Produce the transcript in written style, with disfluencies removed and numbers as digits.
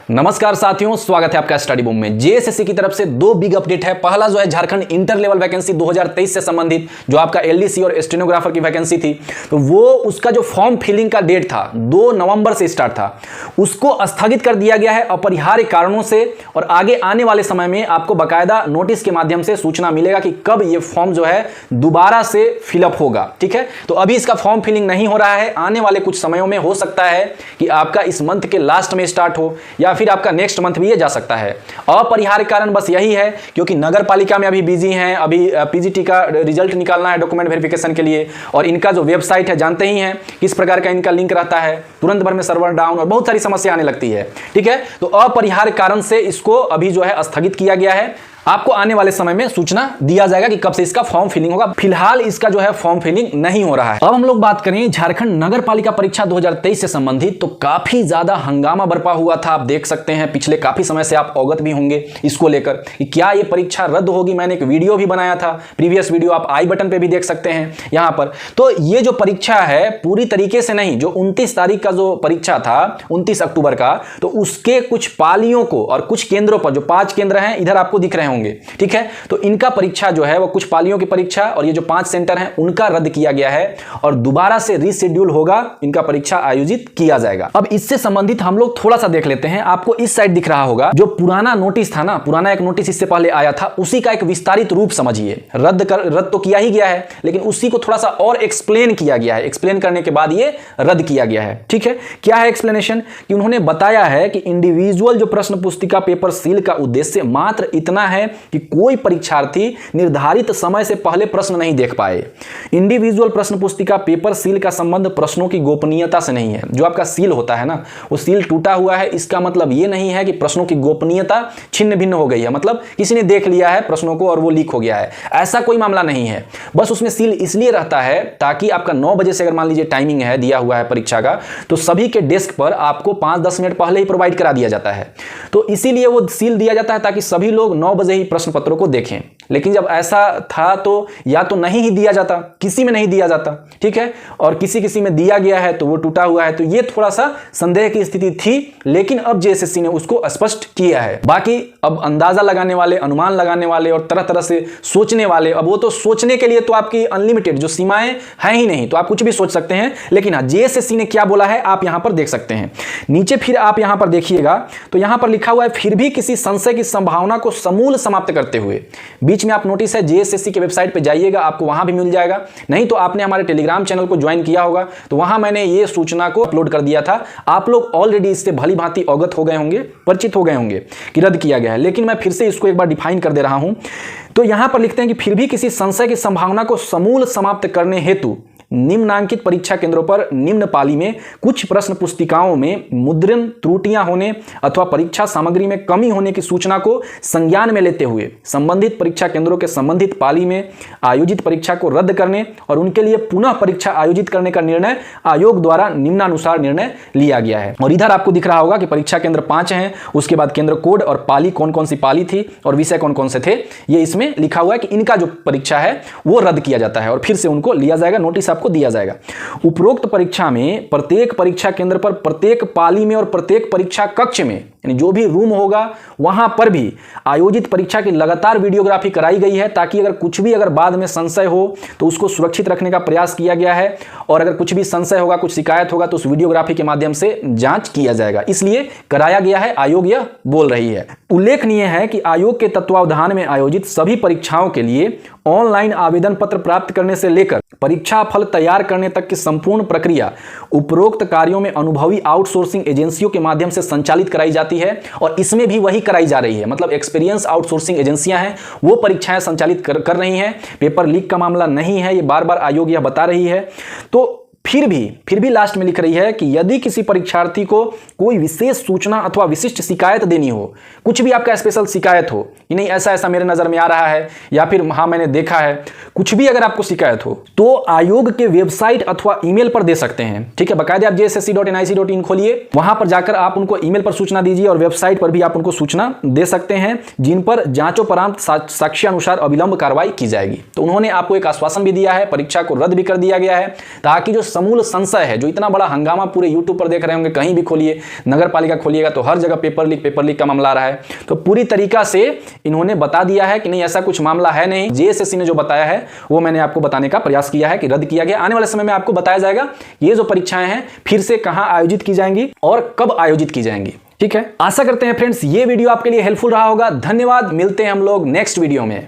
नमस्कार साथियों, स्वागत है आपका स्टडी बूम में। जेएसएससी की तरफ से दो बिग अपडेट है। पहला जो है झारखंड इंटर लेवल वैकेंसी 2023 से संबंधित जो आपका एलडीसी और स्टेनोग्राफर की वैकेंसी थी, तो वो उसका जो फॉर्म फिलिंग का डेट था 2 नवंबर से स्टार्ट था, उसको स्थगित कर दिया गया है अपरिहार्य कारणों से। और आगे आने वाले समय में आपको बाकायदा नोटिस के माध्यम से सूचना मिलेगा कि कब ये फॉर्म जो है दोबारा से फिलअप होगा। ठीक है, तो अभी इसका फॉर्म फिलिंग नहीं हो रहा है। आने वाले कुछ समयों में हो सकता है कि आपका इस मंथ के लास्ट में स्टार्ट हो या फिर आपका नेक्स्ट मंथ भी ये जा सकता है। अपरिहार्य कारण बस यही है क्योंकि नगर पालिका में अभी बिजी हैं, अभी पीजीटी का रिजल्ट निकालना है डॉक्यूमेंट वेरिफिकेशन के लिए, और इनका जो वेबसाइट है जानते ही हैं किस प्रकार का इनका लिंक रहता है, तुरंत भर में सर्वर डाउन और बहुत सारी समस्या आने लगती है। ठीक है, तो अपरिहार्य कारण से इसको अभी जो है स्थगित किया गया है। आपको आने वाले समय में सूचना दिया जाएगा कि कब से इसका फॉर्म फिलिंग होगा। फिलहाल इसका जो है फॉर्म फिलिंग नहीं हो रहा है। अब हम लोग बात करें झारखंड नगर पालिका परीक्षा 2023 से संबंधित, तो काफी ज्यादा हंगामा बरपा हुआ था। आप देख सकते हैं पिछले काफी समय से आप अवगत भी होंगे इसको लेकर कि क्या ये परीक्षा रद्द होगी। मैंने एक वीडियो भी बनाया था, प्रीवियस वीडियो आप आई बटन पे भी देख सकते हैं यहां पर। तो ये जो परीक्षा है पूरी तरीके से नहीं, जो 29 तारीख का जो परीक्षा था 29 अक्टूबर का, तो उसके कुछ पालियों को और कुछ केंद्रों पर, जो 5 केंद्र हैं इधर आपको दिख रहे होंगे, ठीक है, तो इनका परीक्षा जो है वो कुछ पालियों की परीक्षा और ये जो 5 सेंटर हैं उनका रद्द किया गया है और दोबारा से रीशेड्यूल होगा, इनका परीक्षा आयोजित किया जाएगा। अब इससे संबंधित हम लोग थोड़ा सा देख लेते हैं। आपको इस साइड दिख रहा होगा जो पुराना नोटिस था ना, पुराना एक नोटिस इससे पहले आया था, उसी का एक विस्तारित रूप समझिए। रद्द तो किया ही गया है, लेकिन उसी को थोड़ा सा और एक्सप्लेन किया गया है। एक्सप्लेन करने के बाद ये रद्द किया गया है। ठीक है, क्या है एक्सप्लेनेशन कि उन्होंने बताया है कि इंडिविजुअल जो प्रश्न पुस्तिका पेपर सील का उद्देश्य मात्र इतना है कि कोई परीक्षार्थी निर्धारित समय से पहले प्रश्न नहीं देख पाए। इंडिविजुअल प्रश्न पुस्तिका पेपर सील का संबंध प्रश्नों की गोपनीयता से नहीं है। जो आपका सील होता है ना, वो सील टूटा हुआ है, इसका मतलब ये नहीं है कि प्रश्नों की गोपनीयता छिन्न भिन्न हो गई है, मतलब किसी ने देख लिया है प्रश्नों को और वो लीक हो गया है, ऐसा कोई मामला नहीं है। बस उसमें सील इसलिए रहता है ताकि आपका 9 बजे से अगर मान लीजिए टाइमिंग है दिया हुआ है परीक्षा का, तो सभी के डेस्क पर आपको 5-10 मिनट पहले ही प्रोवाइड करा दिया जाता है। तो इसीलिए वो सील दिया जाता है ताकि सभी लोग 9 बजे ही प्रश्न पत्रों को देखें। लेकिन जब ऐसा था तो या तो नहीं ही दिया जाता, किसी में नहीं दिया जाता, ठीक है, और किसी में दिया गया है तो वो टूटा हुआ है, तो ये थोड़ा सा संदेह की स्थिति थी। लेकिन अब जेएसएससी ने उसको स्पष्ट किया है। बाकी अब अंदाजा लगाने वाले, अनुमान लगाने वाले और तरह तरह से सोचने वाले, अब वो तो सोचने के लिए तो आपकी अनलिमिटेड जो सीमाएं हैं ही नहीं, तो आप कुछ भी सोच सकते हैं। लेकिन हाँ, जेएसएससी ने क्या बोला है आप यहां पर देख सकते हैं। नीचे फिर आप यहां पर देखिएगा तो यहां पर लिखा हुआ है, फिर भी किसी संशय की संभावना को समूल समाप्त करते हुए। बीच में आप नोटिस है जेएसएससी के वेबसाइट पे जाइएगा, आपको वहां भी मिल जाएगा। नहीं तो आपने हमारे टेलीग्राम चैनल को ज्वाइन किया होगा, तो वहां मैंने ये सूचना को अपलोड कर दिया था। आप लोग ऑलरेडी इससे भली भांति अवगत हो गए होंगे, परिचित हो गए होंगे कि रद्द किया गया है। लेकिन मैं फिर से इसको एक बार डिफाइन कर दे रहा हूं। तो यहां पर लिखते हैं कि फिर भी किसी संशय की संभावना को समूल समाप्त करने हेतु निम्नांकित परीक्षा केंद्रों पर निम्न पाली में कुछ प्रश्न पुस्तिकाओं में मुद्रण त्रुटियां होने अथवा परीक्षा सामग्री में कमी होने की सूचना को संज्ञान में लेते हुए संबंधित परीक्षा केंद्रों के संबंधित पाली में आयोजित परीक्षा को रद्द करने और उनके लिए पुनः परीक्षा आयोजित करने का निर्णय आयोग द्वारा निम्नानुसार निर्णय लिया गया है। और इधर आपको दिख रहा होगा कि परीक्षा केंद्र 5 हैं, उसके बाद केंद्र कोड और पाली कौन कौन सी पाली थी और विषय कौन कौन से थे, ये इसमें लिखा हुआ है कि इनका जो परीक्षा है वो रद्द किया जाता है और फिर से उनको लिया जाएगा, नोटिस आपको दिया जाएगा। उपरोक्त परीक्षा में प्रत्येक परीक्षा केंद्र पर, प्रत्येक पाली में और प्रत्येक परीक्षा कक्ष में, यानी जो भी रूम होगा वहां पर भी आयोजित परीक्षा की लगातार वीडियोग्राफी कराई गई है, ताकि अगर कुछ भी अगर बाद में संशय हो तो उसको सुरक्षित रखने का प्रयास किया गया है। और अगर कुछ भी संशय होगा, कुछ शिकायत होगा, तो उस वीडियोग्राफी के माध्यम से जांच किया जाएगा, इसलिए कराया गया है, आयोग यह बोल रही है। उल्लेखनीय है कि आयोग के तत्वावधान में आयोजित सभी परीक्षाओं के लिए ऑनलाइन आवेदन पत्र प्राप्त करने से लेकर परीक्षा फल तैयार करने तक की संपूर्ण प्रक्रिया उपरोक्त कार्यों में अनुभवी आउटसोर्सिंग एजेंसियों के माध्यम से संचालित कराई जाती है और इसमें भी वही कराई जा रही है। मतलब एक्सपीरियंस आउटसोर्सिंग एजेंसियां हैं, वो परीक्षाएं संचालित कर रही हैं। पेपर लीक का मामला नहीं है, ये बार बार आयोग यह बता रही है। तो फिर भी लास्ट में लिख रही है कि यदि किसी परीक्षार्थी को कोई विशेष सूचना अथवा विशिष्ट शिकायत देनी हो, कुछ भी आपका स्पेशल शिकायत हो कि नहीं ऐसा मेरे नजर में आ रहा है या फिर हाँ मैंने देखा है, कुछ भी अगर आपको शिकायत हो तो आयोग के वेबसाइट अथवा ईमेल पर दे सकते हैं। ठीक है, बाकायदे आप jssc.nic.in खोलिए, वहां पर जाकर आप उनको ईमेल पर सूचना दीजिए और वेबसाइट पर भी आप उनको सूचना दे सकते हैं, जिन पर जांचोपरांत साक्ष्यानुसार अविलंब कार्रवाई की जाएगी। तो उन्होंने आपको एक आश्वासन भी दिया है, परीक्षा को रद्द भी कर दिया गया है, ताकि जो समूल संशय है, जो इतना बड़ा हंगामा पूरे यूट्यूब पर देख रहे होंगे, कहीं भी खोलिए, नगर पालिका खोलिएगा तो हर जगह पेपर लीक का मामला आ रहा है। तो पूरी तरीका से इन्होंने बता दिया है कि नहीं, ऐसा कुछ मामला है नहीं। जेएसएससी ने जो बताया है वो मैंने आपको बताने का प्रयास किया है कि रद्द किया गया। आने वाले समय में आपको बताया जाएगा ये जो परीक्षाएं हैं फिर से कहां आयोजित की जाएंगी और कब आयोजित की जाएंगी। ठीक है, आशा करते हैं फ्रेंड्स ये वीडियो आपके लिए हेल्पफुल रहा होगा। धन्यवाद, मिलते हैं हम लोग नेक्स्ट वीडियो में।